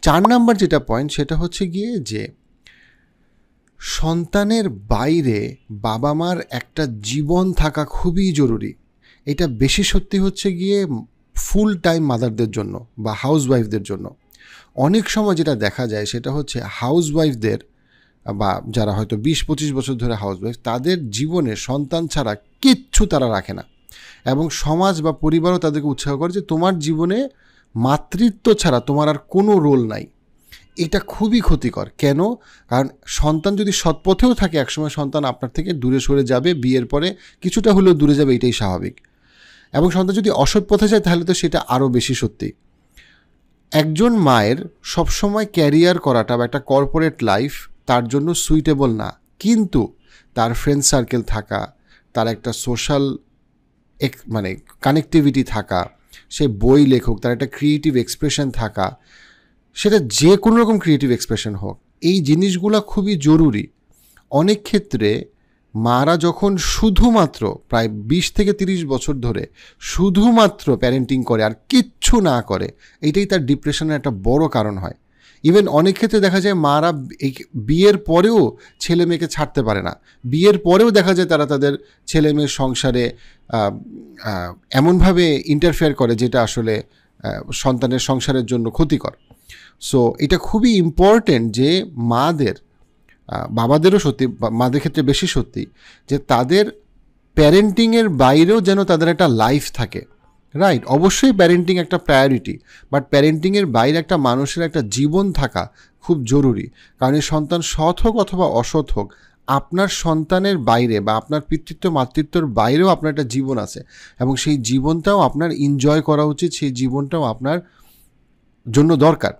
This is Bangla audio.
4 নাম্বার যেটা পয়েন্ট সেটা হচ্ছে গিয়ে যে সন্তানের বাইরে বাবা মার একটা জীবন থাকা খুবই জরুরি। এটা বেশি সত্যি হচ্ছে গিয়ে ফুল টাইম মাদারদের জন্য বা হাউসওয়াইফদের জন্য। অনেক সময় যেটা দেখা যায় সেটা হচ্ছে হাউসওয়াইফদের বা যারা হয়তো 20-25 বছর ধরে হাউসওয়াইফ, তাদের জীবনে সন্তান ছাড়া কিচ্ছু তারা রাখে না, এবং সমাজ বা পরিবারও তাদেরকে উৎসাহ করে যে তোমার জীবনে মাতৃত্ব ছাড়া তোমার আর কোনো রোল নাই। এটা খুবই ক্ষতিকর। কেন? কারণ সন্তান যদি সৎপথেও থাকে, একসময় সন্তান আপনার থেকে দূরে সরে যাবে, বিয়ের পরে কিছুটা হলেও দূরে যাবে, এটাই স্বাভাবিক। এবং সন্তান যদি অসৎ পথে যায় তাহলে তো সেটা আরও বেশি সত্যি। একজন মায়ের সবসময় ক্যারিয়ার করাটা বা একটা কর্পোরেট লাইফ তার জন্য সুইটেবল না, কিন্তু তার ফ্রেন্ড সার্কেল থাকা, তার একটা সোশ্যাল মানে কানেক্টিভিটি থাকা, সে বই লেখক, তার একটা ক্রিয়েটিভ এক্সপ্রেশন থাকা, সেটা যে কোনো রকম ক্রিয়েটিভ এক্সপ্রেশন হোক, এই জিনিসগুলো খুবই জরুরি। অনেক ক্ষেত্রে মারা যখন শুধুমাত্র প্রায় 20-30 বছর ধরে শুধুমাত্র প্যারেন্টিং করে আর কিচ্ছু না করে, এটাই তার ডিপ্রেশনের একটা বড় কারণ হয়। ইভেন অনেক ক্ষেত্রে দেখা যায় মারা বিয়ের পরেও ছেলে মেয়েকে ছাড়তে পারে না, বিয়ের পরেও দেখা যায় তারা তাদের ছেলে মেয়ের সংসারে এমনভাবে ইন্টারফেয়ার করে যেটা আসলে সন্তানের সংসারের জন্য ক্ষতিকর। সো এটা খুবই ইম্পর্টেন্ট যে মাদের, বাবাদেরও সত্যি, মাদের ক্ষেত্রে বেশি সত্যি, যে তাদের প্যারেন্টিংয়ের বাইরেও যেন তাদের একটা লাইফ থাকে। রাইট, অবশ্যই প্যারেন্টিং একটা প্রায়োরিটি, বাট প্যারেন্টিংয়ের বাইরে একটা মানুষের একটা জীবন থাকা খুব জরুরি। কারণ এই সন্তান সৎ হোক অথবা অসৎ হোক, আপনার সন্তানের বাইরে বা আপনার পিতৃত্ব মাতৃত্বর বাইরেও আপনার একটা জীবন আছে, এবং সেই জীবনটাও আপনার এনজয় করা উচিত, সেই জীবনটাও আপনার জন্য দরকার।